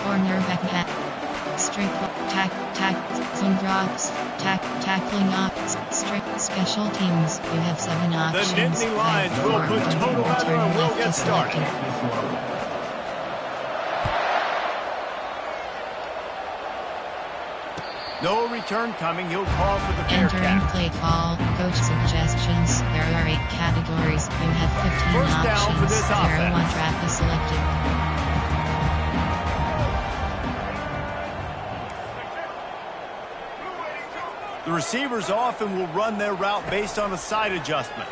cornerback hat. Straight tackling drops, tackling ops, strict special teams. You have 7 options. The Nittany Lions will put total weather and will get started. No return coming. He'll call for the fair Entering catch. play call. Coach suggestions. There are 8 categories. You have 15 First options. down for this offense. 1 draft is selected. The receivers often will run their route based on a side adjustment.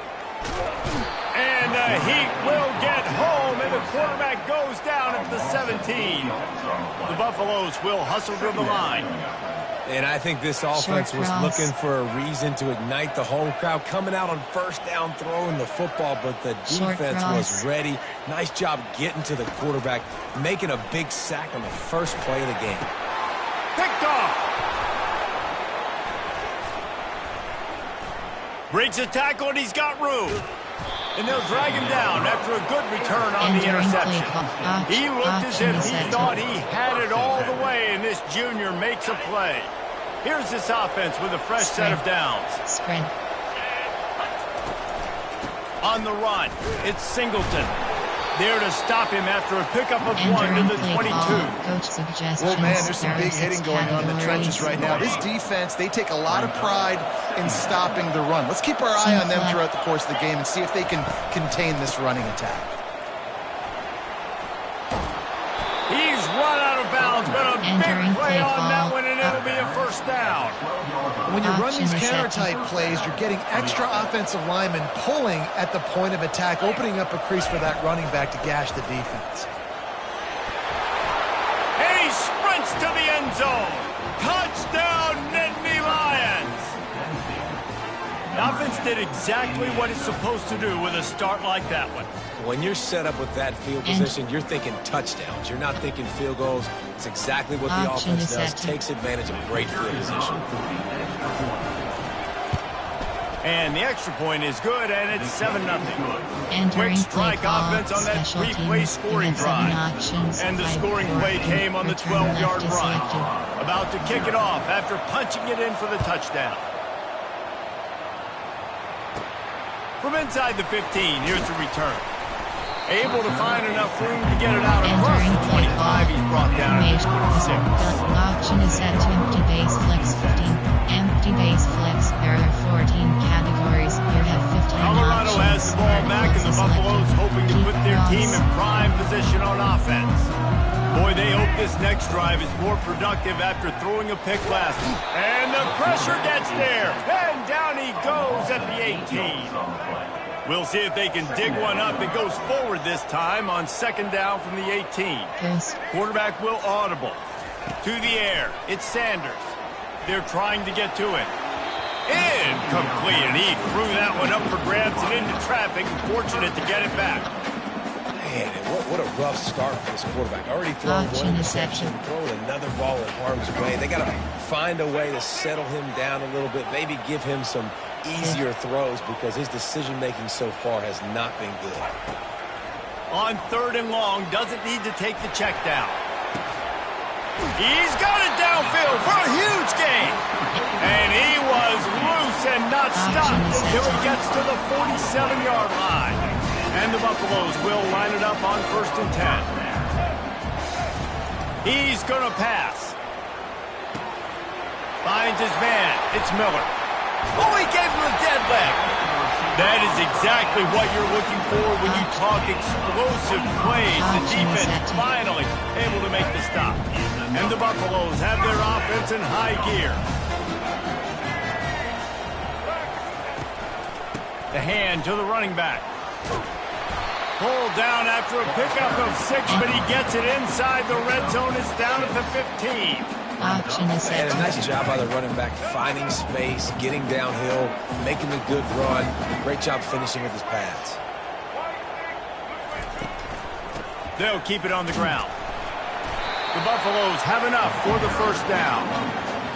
And the heat will get home, and the quarterback goes down at the 17. The Buffaloes will hustle to the line. And I think this offense was looking for a reason to ignite the home crowd, coming out on first down, throwing the football, but the defense was ready. Nice job getting to the quarterback, making a big sack on the first play of the game. Picked off. Breaks a tackle, and he's got room. And they'll drag him down after a good return on the interception. He looked as if he thought he had it all the way, and this junior makes a play. Here's this offense with a fresh set of downs. Spread. On the run, it's Singleton. There to stop him after a pickup of 1 to the 22. Well, man, there's some big hitting going on in the trenches right now. This defense, they take a lot of pride in stopping the run. Let's keep our eye on them throughout the course of the game and see if they can contain this running attack. He's run out of bounds, but a big play on that one, and it'll be a first down. When you run these counter-type plays, you're getting extra offensive linemen pulling at the point of attack, opening up a crease for that running back to gash the defense. And he sprints to the end zone. Touchdown, Nittany Lions. The offense did exactly what it's supposed to do with a start like that one. When you're set up with that field position, you're thinking touchdowns. You're not thinking field goals. It's exactly what the offense does. Takes advantage of great field position. And the extra point is good, and it's 7-0. Quick strike offense on that 3-play scoring drive. And the scoring play came on the 12-yard run. About to kick it off after punching it in for the touchdown. From inside the 15, here's the return. Able to find enough room to get it out across the 25. He's brought down at the 26. Option is set to empty base flex 15. Empty base flex. There are 14 categories. You have 15 Colorado options. has the ball back, and the Buffaloes hoping to put their team in prime position on offense. Boy, they hope this next drive is more productive after throwing a pick last. And the pressure gets there. And down he goes at the 18. We'll see if they can dig one up. It goes forward this time on second down from the 18. Yes. Quarterback will audible. To the air. It's Sanders. They're trying to get to it. Incomplete. And he threw that one up for grabs and into traffic. Fortunate to get it back. Man, what a rough start for this quarterback. Already throwing one interception, throwing another ball in harm's way. They got to find a way to settle him down a little bit, maybe give him some easier throws because his decision-making so far has not been good. On 3rd and long, doesn't need to take the check down. He's got it downfield for a huge gain. And he was loose and not stopped until he gets to the 47-yard line. And the Buffaloes will line it up on 1st and 10. He's going to pass. Finds his man. It's Miller. Oh, he gave him a dead leg. That is exactly what you're looking for when you talk explosive plays. The defense finally able to make the stop. And the Buffaloes have their offense in high gear. The hand to the running back. Pulled down after a pickup of 6, but he gets it inside the red zone. It's down at the 15. Option is set. And a nice job by the running back, finding space, getting downhill, making a good run. Great job finishing with his pads. They'll keep it on the ground. The Buffaloes have enough for the first down.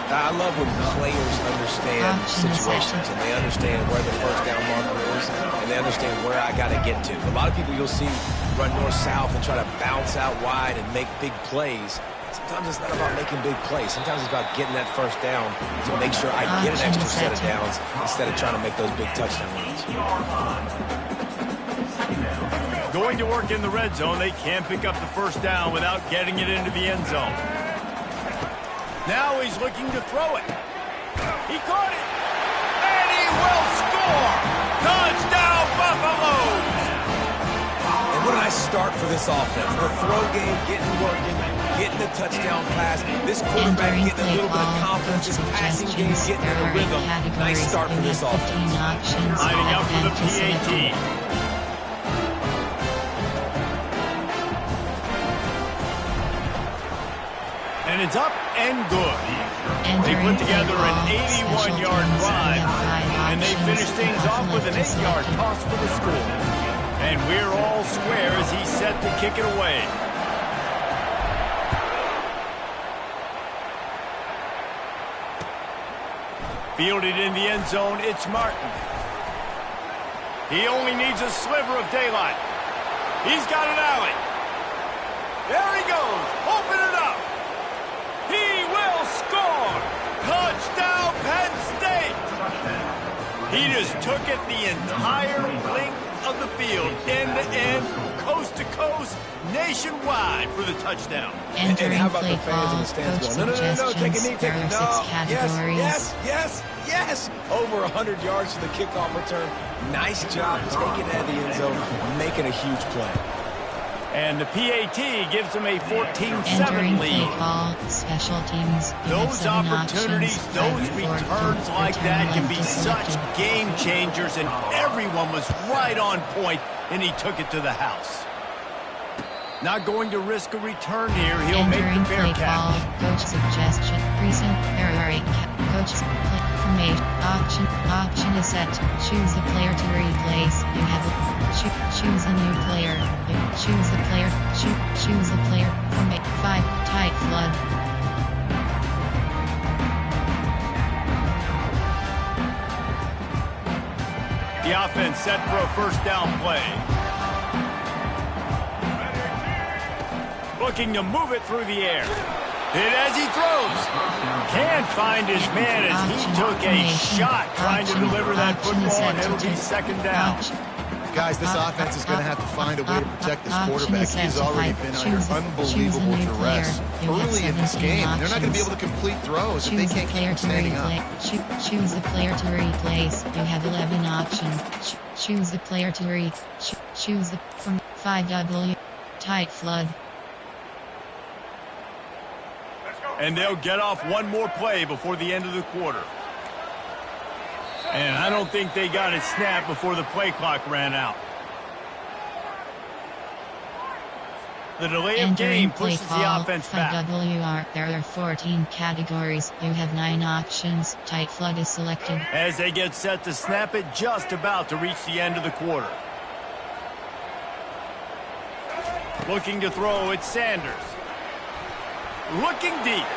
I love when players understand situations and they understand where the first down marker is and they understand where I got to get to. A lot of people you'll see run north-south and try to bounce out wide and make big plays. Sometimes it's not about making big plays. Sometimes it's about getting that first down to make sure I get an extra set of downs instead of trying to make those big touchdown runs. Going to work in the red zone, they can't pick up the first down without getting it into the end zone. Now he's looking to throw it. He caught it, and he will score! Touchdown, Buffaloes! And what did I start for this offense? The throw game, getting working, getting the touchdown pass. This quarterback getting a little bit of confidence. This passing game getting in a rhythm. Nice start for this offense. Lining up for the PAT. And it's up and good. They put together an 81-yard drive, and they finish things off with an 8-yard toss for the score. And we're all square as he's set to kick it away. Fielded in the end zone, it's Martin. He only needs a sliver of daylight. He's got an alley. There he goes. Open it up. He will score! Touchdown, Penn State! He just took it the entire length of the field, end to end, coast to coast, nationwide for the touchdown. And how about the fans in the stands going, no, take a knee, take a knee. Yes. Over 100 yards to the kickoff return. Nice job taking it out of the end zone, making a huge play. And the PAT gives them a 14-7 Entering lead. play call, special teams. Those opportunities, those returns like that can be such game changers, and everyone was right on point, and he took it to the house. Not going to risk a return here. He'll make the fair catch. Coach suggestion. Recent error. Coach formation. Option is set. Choose the player to replace. You have choose a new player. Choose the player. Choose the player. Formate 5. Tight flood. The offense set for a first down play. Looking to move it through the air. Hit as he throws. Can't find his man as he took a shot trying to deliver that football, and it'll be second down. Guys, this offense is going to have to find a way to protect this quarterback. He's already been under unbelievable duress early in this game. They're not going to be able to complete throws if they can't keep him standing up. Choose the player to replace. You have 11 options. Choose the player to choose the from 5W. Tight flood. And they'll get off one more play before the end of the quarter. And I don't think they got it snapped before the play clock ran out. The delay of game pushes the offense back. There are 14 categories. You have 9 options. Tight flood is selected. As they get set to snap it, just about to reach the end of the quarter. Looking to throw, it's Sanders. Looking deep.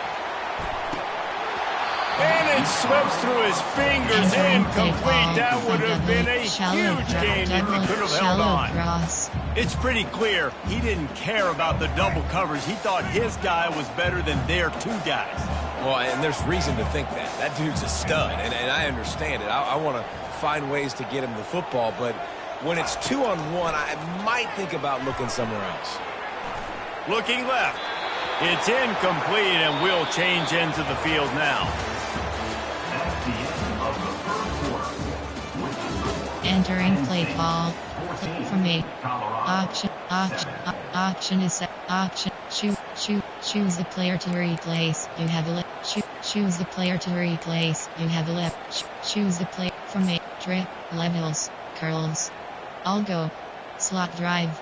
And it slips through his fingers, incomplete. That would have been a huge gain if he could have held on. It's pretty clear he didn't care about the double coverage. He thought his guy was better than their 2 guys. Well, and there's reason to think that. That dude's a stud, and I understand it. I want to find ways to get him the football, but when it's 2-on-1, I might think about looking somewhere else. Looking left. It's incomplete, and we'll change into the field now. Entering play call. Formate. Option is set. Option. Choose the player to replace. You have a choose the player to replace. You have a left. Choose the player. Formate. Drip. Levels. Curls. I'll go. Slot drive.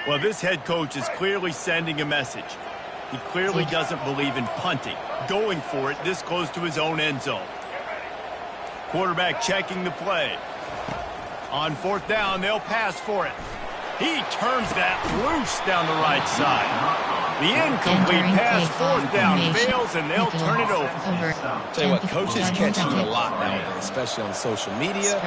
Well, this head coach is clearly sending a message. He clearly doesn't believe in punting, going for it this close to his own end zone. Quarterback checking the play. On 4th down, they'll pass for it. He turns that loose down the right side. The incomplete pass, 4th down, fails, and they'll turn it over. Tell you what, coaches catch heat a lot nowadays, especially on social media.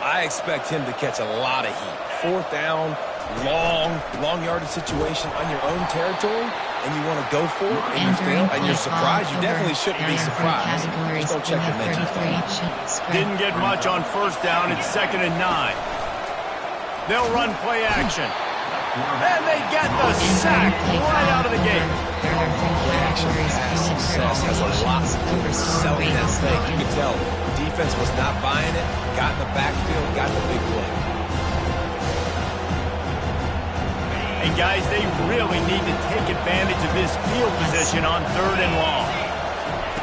I expect him to catch a lot of heat. 4th down, long yardage situation on your own territory, and you want to go for it, and you fail, and you're surprised, you definitely shouldn't be surprised. Just don't check the mentions. Didn't get much on first down. It's 2nd and 9. They'll run play action. And they get the sack right out of the gate. Play action pass success has a lot to do with selling that thing. You can tell defense was not buying it, got in the backfield, got the big play. And guys, they really need to take advantage of this field position on 3rd and long.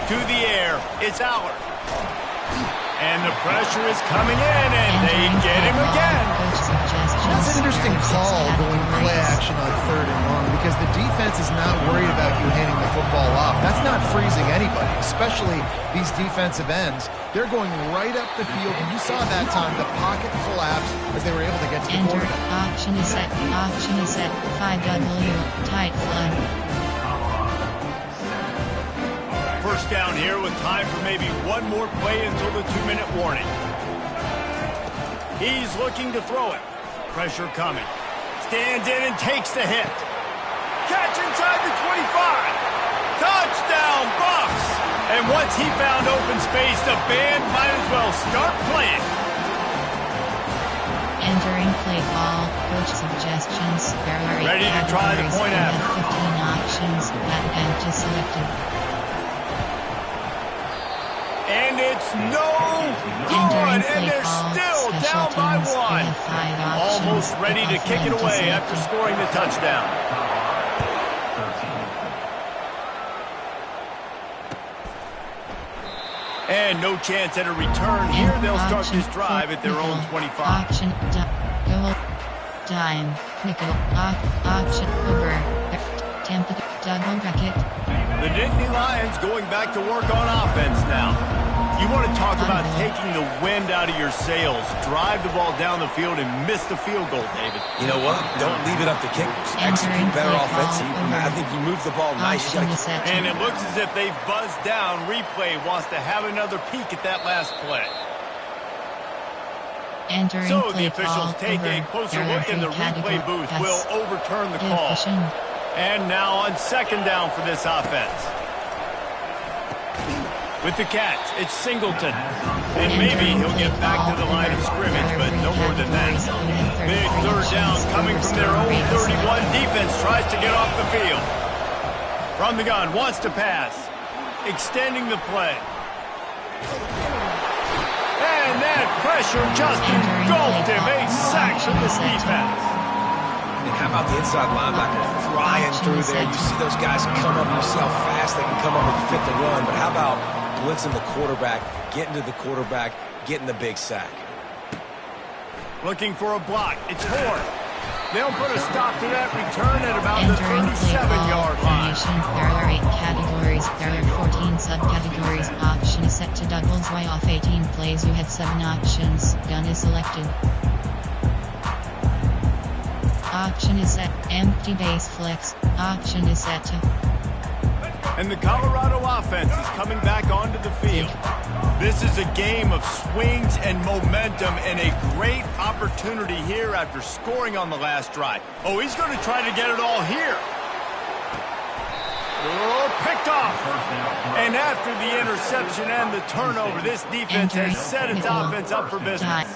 To the air, it's Allard. And the pressure is coming in, and they get him again. That's an interesting call going play action on 3rd and long because the defense is not worried about you handing the football off. That's not freezing anybody, especially these defensive ends. They're going right up the field, and you saw that time the pocket collapse as they were able to get to the quarterback. Option is set. 5W. Tight flood. First down here with time for maybe one more play until the 2-minute warning. He's looking to throw it. Pressure coming. Stands in and takes the hit. Catch inside the 25. Touchdown, Bucks! And once he found open space, the band might as well start playing. Entering play call. Coach suggestions. Ready to try the point after. 15 options. At empty selected. And it's no good, and they're still down by 1. Almost ready to kick it away after scoring the touchdown. And no chance at a return here. They'll start this drive at their own 25. Option, goal, dime, nickel, option, over, temp, double bracket. The Nittany Lions going back to work on offense now. You want to talk about taking the wind out of your sails. Drive the ball down the field and miss the field goal, David. You know what? Don't leave it up to kickers. Execute better offensive. I think you move the ball nice. And it looks as if they've buzzed down. Replay wants to have another peek at that last play. So the officials take a closer look, and the replay booth will overturn the call. And now on 2nd down for this offense. With the catch, it's Singleton. And maybe he'll get back to the line of scrimmage, but no more than that. Big 3rd down coming from their own 31. Defense tries to get off the field. From the gun, wants to pass. Extending the play. And that pressure just engulfed him. A sack from this defense. And how about the inside linebacker flying through there? You see those guys come up, you see how fast they can come up and fit the run. But how about blitzing the quarterback, getting to the quarterback, getting the big sack? Looking for a block. It's Horn. They'll put a stop to that return at about the 37-yard line. There are 8 categories. There are 14 subcategories. Option is set to doubles. Y off 18 plays. You have 7 options. Gun is selected. Option is set. Empty base flex. Option is set to. And the Colorado offense is coming back onto the field. This is a game of swings and momentum, and a great opportunity here after scoring on the last drive. Oh, he's going to try to get it all here. Oh, picked off. And after the interception and the turnover, this defense has set its offense up for business.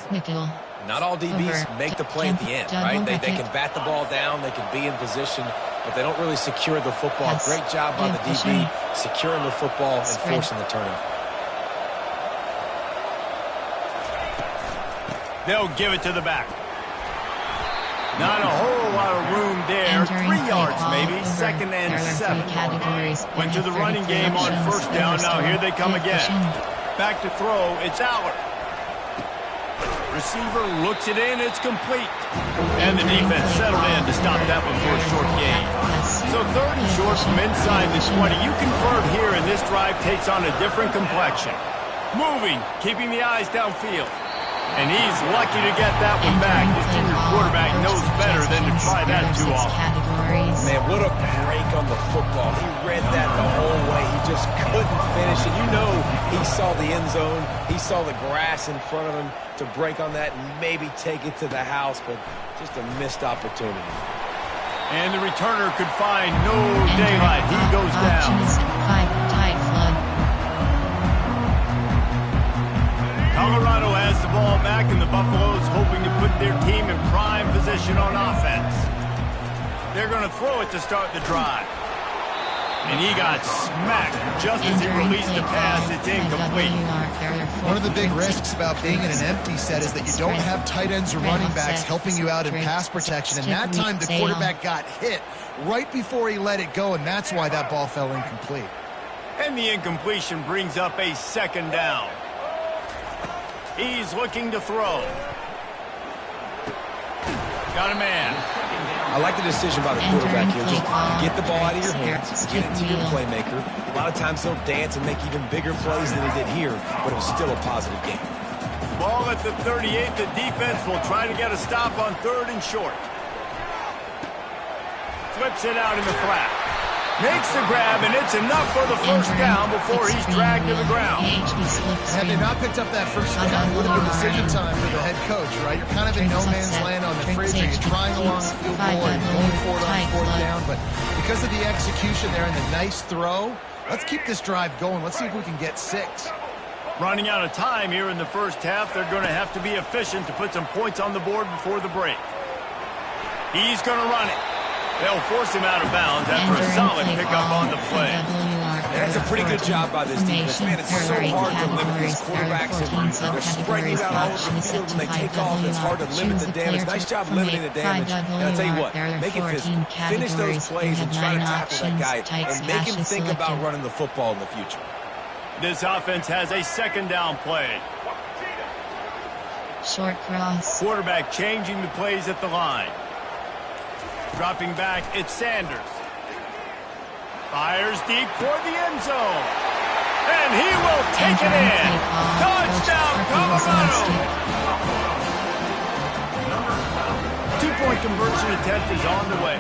Not all DBs make the play at the end, right? They can bat the ball down, they can be in position, but they don't really secure the football. Great job by the DB securing the football and forcing the turnover. They'll give it to the back. Not a whole lot of room there. 3 yards maybe. 2nd and 7. Went to the running game on 1st down. Now here they come again. Back to throw. It's Allard. Receiver looks it in. It's complete. And the defense settled in to stop that one for a short gain. So 3rd and short from inside the 20. You convert here, and this drive takes on a different complexion. Moving, keeping the eyes downfield. And he's lucky to get that one back. His junior quarterback knows better than to try that too often. categories. Man, what a break on the football. He read that the whole way. He just couldn't finish it. You know he saw the end zone. He saw the grass in front of him to break on that and maybe take it to the house, but just a missed opportunity. And the returner could find no daylight. He goes down. Tide flood. Colorado has the ball back, and the Buffaloes hoping to put their team in prime position on offense. They're going to throw it to start the drive. And he got smacked just as he released the pass. It's incomplete. One of the big risks about being in an empty set is that you don't have tight ends or running backs helping you out in pass protection. And that time the quarterback got hit right before he let it go, and that's why that ball fell incomplete. And the incompletion brings up a second down. He's looking to throw. Got a man. I like the decision by the quarterback here. Just get the ball out of your hands, get it to your playmaker. A lot of times he'll dance and make even bigger plays than he did here, but it was still a positive game. Ball at the 38. The defense will try to get a stop on 3rd and short. Flips it out in the flat. Makes the grab, and it's enough for the first down before he's dragged to the ground. Had they not picked up that first down, it would have been decision time for the head coach, right? You're kind of in no man's land on the fridge. You're trying along the field goal and going for it on 4th down, but because of the execution there and the nice throw, let's keep this drive going. Let's see if we can get 6. Running out of time here in the first half. They're going to have to be efficient to put some points on the board before the break. He's going to run it. They'll force him out of bounds after a solid pickup on the play. That's a pretty good job by this defense. Man, it's so hard to limit these quarterbacks. They're spreading it out all over the field when they take off. It's hard to limit the damage. Nice job limiting the damage. And I'll tell you what, make it physical. Finish those plays and try to tackle that guy and make him think about running the football in the future. This offense has a second down play. Short cross. Quarterback changing the plays at the line. Dropping back, it's Sanders. Fires deep toward the end zone. And he will take it in. Touchdown, Colorado! 2-point conversion attempt is on the way.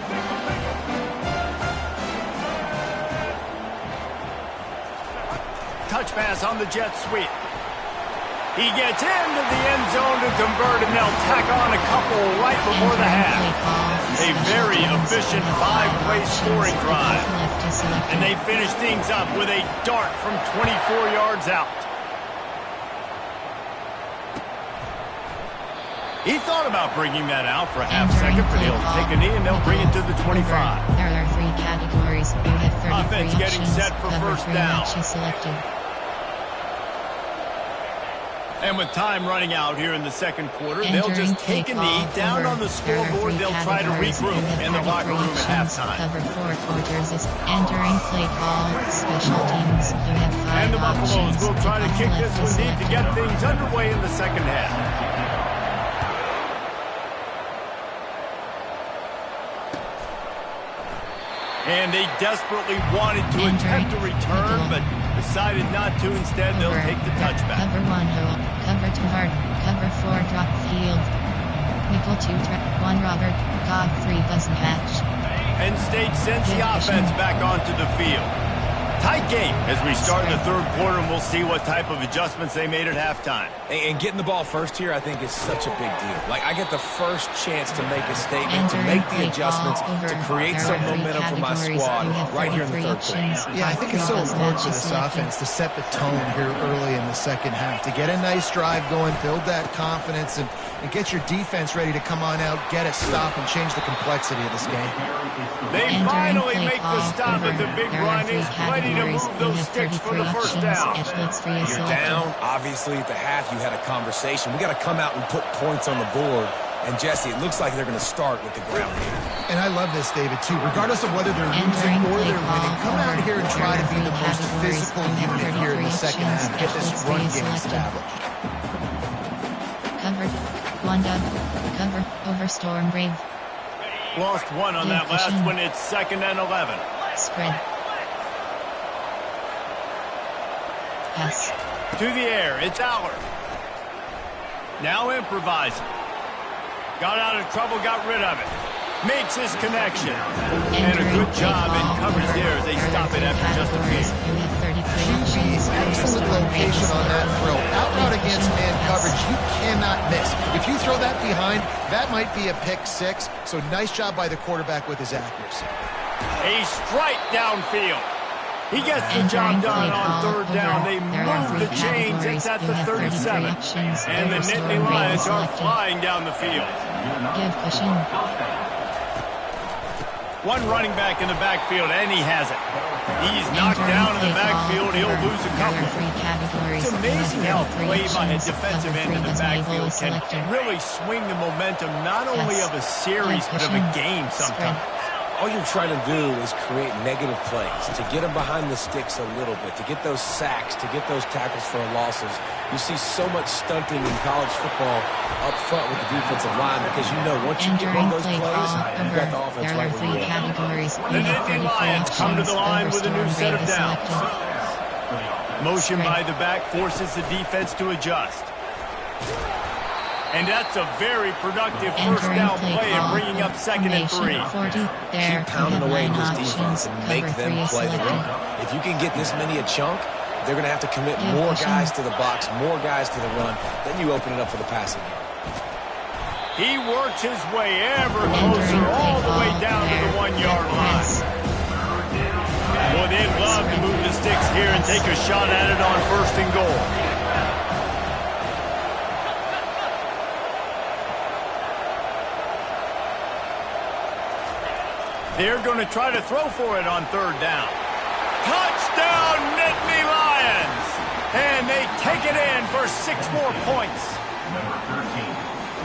Touch pass on the jet sweep. He gets into the end zone to convert, and they'll tack on a couple right before the half. A very efficient 5-play scoring drive. And they finish things up with a dart from 24 yards out. He thought about bringing that out for a half second, but he'll take a knee and they'll bring it to the 25. There are 3 categories. You have 33 Offense getting set for first down. Selected. And with time running out here in the second quarter, they'll just take a knee down on the scoreboard. They'll try to regroup in the locker room at halftime. Cover 4 quarters is entering play call. Special teams. You have 5 And the Buffaloes options. will try to kick this one deep to get things underway in the second half. And they desperately wanted to attempt a return, but decided not to. Instead, they'll take the touchback. Cover 1 hole. Cover 2 hard. Cover 4 drop field. Nickel 2 1 Robert. Godfrey doesn't match. Penn State sends the offense back onto the field. Tight game as we start the third quarter, and we'll see what type of adjustments they made at halftime. And getting the ball first here, I think, is such a big deal. Like, I get the first chance to make a statement, to make the adjustments, to create some momentum for my squad right here in the third quarter. Yeah, I think it's so important for this offense to set the tone here early in the second half, to get a nice drive going, build that confidence, and get your defense ready to come on out, get a stop, and change the complexity of this game. They finally make the stop at the big run. Is ready to move those sticks for the first down. You're down. Obviously, at the half, you had a conversation. We got to come out and put points on the board. And, Jesse, it looks like they're going to start with the ground game. And I love this, David, too. Regardless of whether they're losing or they're winning, come out here and try to be the most physical unit here in the second half. Get this run game established. Covered. 1 done. Cover. Over Storm Brave. Lost 1 on that last one. It's 2nd and 11. Spread. Pass. To the air. It's Allard. Now improvising. Got out of trouble, got rid of it. Makes his connection. And a good job in coverage there as they stop it after just a few. Excellent location on that throw. Out route against man coverage, you cannot miss. If you throw that behind, that might be a pick six. So nice job by the quarterback with his accuracy. A strike downfield. He gets the job done on third down. They move the chains. It's at the 37. And the Nittany Lions are flying down the field. Give cushion. One running back in the backfield, and he has it. He's knocked down in the backfield. He'll lose a couple. It's amazing how play by a defensive end in the backfield can really swing the momentum not only of a series, but of a game sometimes. All you're trying to do is create negative plays, to get them behind the sticks a little bit, to get those sacks, to get those tackles for losses. You see so much stunting in college football up front with the defensive line because you know once you get one of those plays, you've got the offense right where you want. The Nittany Lions come to the line with a new set of downs. Motion by the back forces the defense to adjust. And that's a very productive first down play and bringing up 2nd and 3. Keep pounding away in this defense and make them play the run. If you can get this many a chunk, they're going to have to commit more guys to the box, more guys to the run. Then you open it up for the passing game. He works his way ever closer all the way down to the 1-yard line. Boy, they'd love to move the sticks here and take a shot at it on 1st and goal. They're going to try to throw for it on 3rd down. Touchdown, Nittany Lions! And they take it in for 6 more points.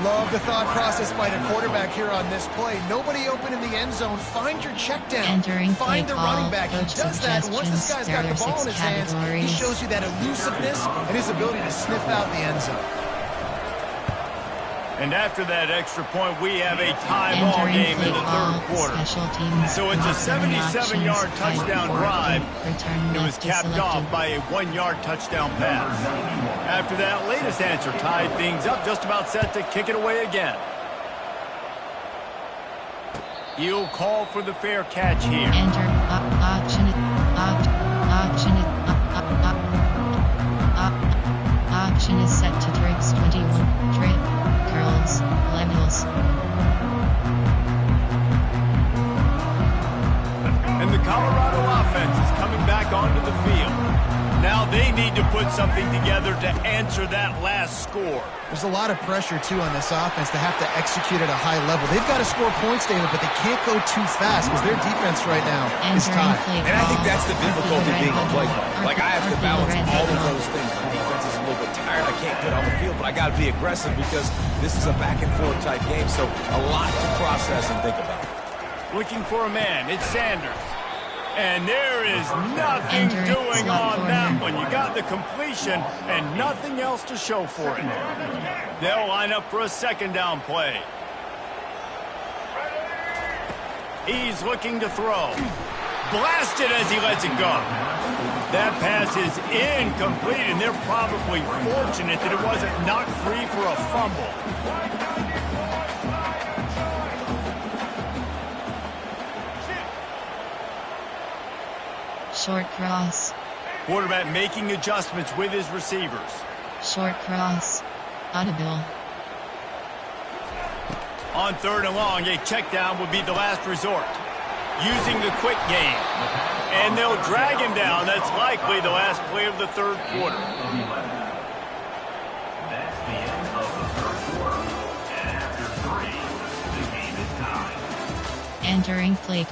Love the thought process by the quarterback here on this play. Nobody open in the end zone. Find your check down. Find the running back. He does that. Once this guy's got the ball in his hands, he shows you that elusiveness and his ability to sniff out the end zone. And after that extra point, we have a tie ball game in the 3rd quarter. So it's a 77-yard touchdown drive. It was capped off by a 1-yard touchdown pass. After that latest answer tied things up, just about set to kick it away again. He'll call for the fair catch here. Option is set to tricks 21. Trick. Curls. Levels. And the Colorado offense is coming back onto the field. Now they need to put something together to answer that last score. There's a lot of pressure, too, on this offense to have to execute at a high level. They've got to score points, David, but they can't go too fast because their defense right now is tied. And I think that's the difficulty being a play caller. Like, I have to balance all of those things. My defense is a little bit tired. I can't get on the field, but I got to be aggressive because this is a back-and-forth type game, so a lot to process and think about. Looking for a man. It's Sanders. And there is nothing doing on that one. You got the completion and nothing else to show for it. They'll line up for a 2nd down play. He's looking to throw. Blasted as he lets it go. That pass is incomplete, and they're probably fortunate that it wasn't knocked free for a fumble. Short cross. Quarterback making adjustments with his receivers. Short cross. Audible. On 3rd and long, a check down would be the last resort. Using the quick game. And they'll drag him down. That's likely the last play of the 3rd quarter. That's the end of the 3rd quarter. And after 3, the game is tied. Entering play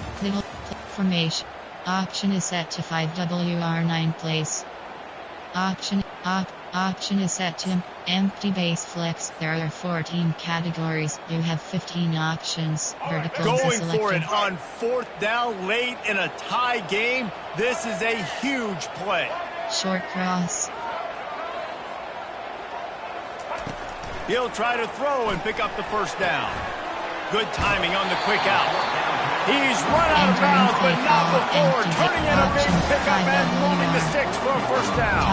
formation. Option is set to 5WR9 place. Option is set to empty base flex. There are 14 categories. You have 15 options. Verticals Going selected. for it on 4th down late in a tie game. This is a huge play. Short cross. He'll try to throw and pick up the 1st down. Good timing on the quick out. He's run out of bounds, but not before. Turning in a big pickup and moving the sticks for a 1st down.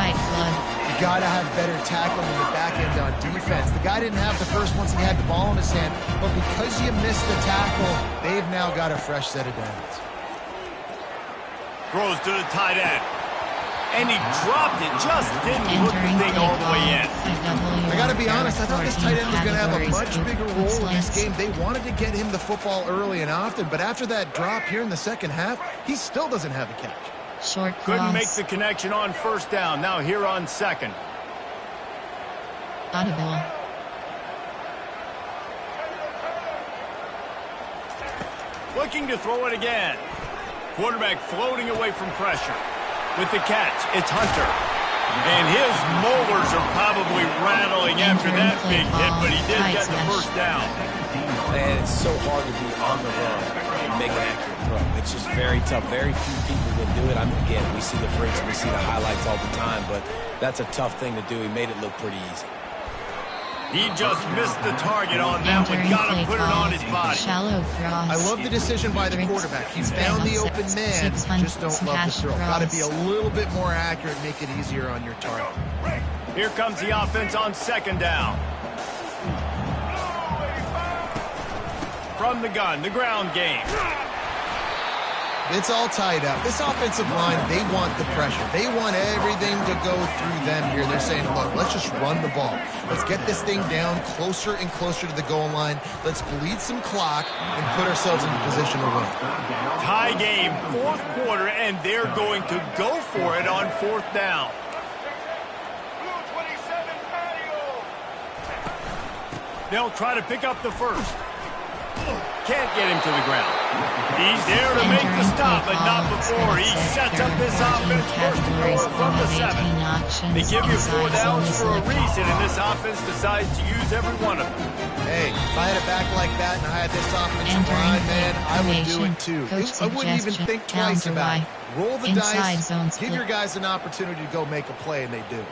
You got to have better tackling in the back end on defense. The guy didn't have the first once he had the ball in his hand, but because you missed the tackle, they've now got a fresh set of downs. Throws to the tight end. And he dropped it. Just didn't put the thing all the way in. I got to be honest, I thought this tight end was going to have a much bigger role in this game. They wanted to get him the football early and often, but after that drop here in the second half, he still doesn't have a catch. Short cross. Couldn't make the connection on first down. Now here on second. Audible. Looking to throw it again. Quarterback floating away from pressure. With the catch, it's Hunter. And his molars are probably rattling after that big hit, but he did get the first down. And it's so hard to be on the run and make an accurate throw. It's just very tough. Very few people can do it. I mean, again, we see the freaks, we see the highlights all the time, but that's a tough thing to do. He made it look pretty easy. He just missed the target on that one. Got to put it on his body. Shallow cross. I love the decision by the quarterback. He's found the open man. Just don't love the throw. Got to be a little bit more accurate, make it easier on your target. Here comes the offense on second down. From the gun, the ground game. It's all tied up. This offensive line, they want the pressure. They want everything to go through them here. They're saying, look, let's just run the ball. Let's get this thing down closer and closer to the goal line. Let's bleed some clock and put ourselves in position to win. Tie game, fourth quarter, and they're going to go for it on fourth down. They'll try to pick up the first. Can't get him to the ground. He's there to make the stop, but not before. He sets up this offense first and goal from the 7. They give you 4 downs for a reason, and this offense decides to use every one of them. Hey, if I had it back like that and I had this offensive line, man, I would do it too. I wouldn't even think twice about it. Roll the dice, give your guys an opportunity to go make a play, and they do.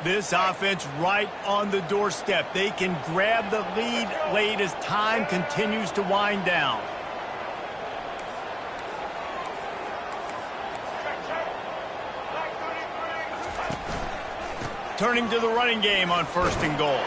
This offense right on the doorstep. They can grab the lead late as time continues to wind down. Turning to the running game on first and goal.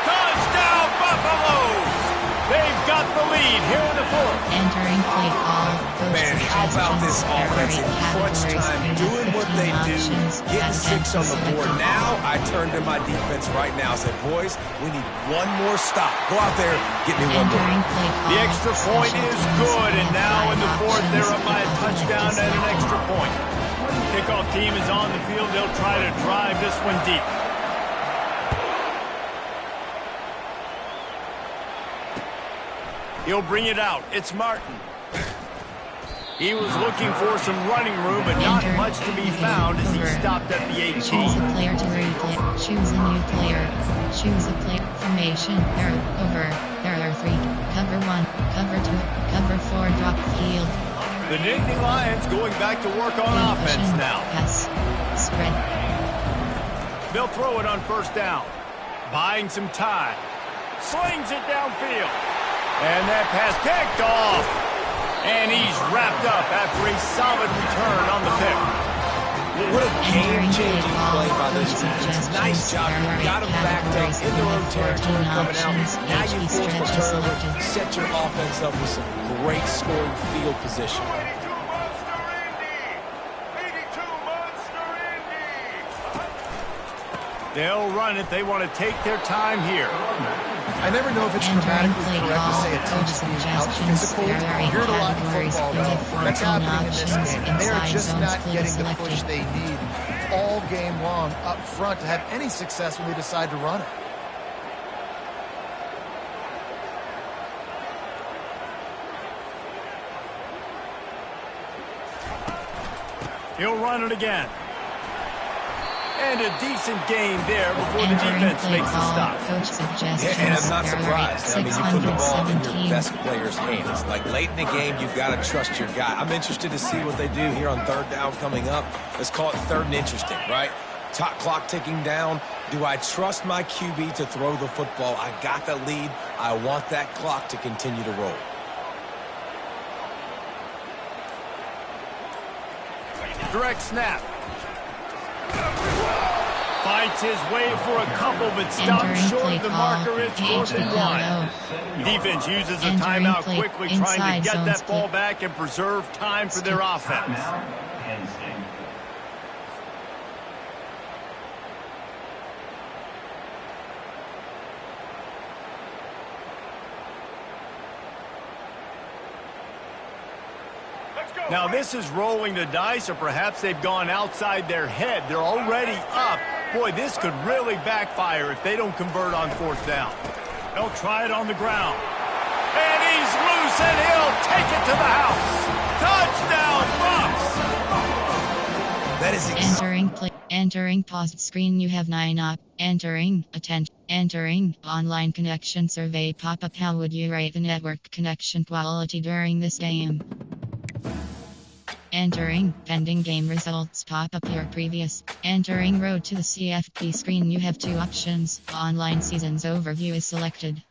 Touchdown, Buffaloes! They've got the lead here in the fourth. Entering play call. Man, how about this offense in crunch time, doing what they do, getting 6 on the board. Now I turn to my defense right now and say, boys, we need one more stop. Go out there, get me one more. The extra point is good, and now in the fourth, they're up by a touchdown and an extra point. Kickoff team is on the field. They'll try to drive this one deep. He'll bring it out. It's Martin. He was looking for some running room, but not much to be found as he stopped at the 18. Choose a player to replay. Choose a new player. Choose a player. Formation. There. Over. There are 3. Cover 1. Cover 2. Cover 4. Drop field. The Nittany Lions going back to work on offense now. Yes. Spread. They'll throw it on first down. Buying some time. Slings it downfield. And that pass picked off. And he's wrapped up after a solid return on the pick. What a game-changing play by this defense. Nice job. You got them backed up in their own territory coming out. Now you force the turnover. Set your offense up with some great scoring field position. They'll run it. They want to take their time here. I never know if it's grammatically correct to say a team is being out physical. You hear it a lot in football, though. That's happening in this game. And they are just not getting the push they need all game long up front to have any success when they decide to run it. He'll run it again. And a decent game there before the defense makes the stop. And I'm not surprised. I mean, you put the ball in your best player's hands. Like, late in the game, you've got to trust your guy. I'm interested to see what they do here on third down coming up. Let's call it third and interesting, right? Top clock ticking down. Do I trust my QB to throw the football? I got the lead. I want that clock to continue to roll. Direct snap. Fights his way for a couple, but stops short of the marker. It's 4th and 1. Defense uses a timeout quickly, trying to get that ball back and preserve time for their offense. Now this is rolling the dice, or perhaps they've gone outside their head. They're already up. Boy, this could really backfire if they don't convert on 4th down. They'll try it on the ground. And he's loose, and he'll take it to the house. Touchdown, Bucks! That is Entering paused screen, you have 9 up. Entering attention. Entering online connection survey pop-up. How would you rate the network connection quality during this game? Entering pending game results pop up your previous. Entering road to the CFP screen, you have 2 options. Online seasons overview is selected.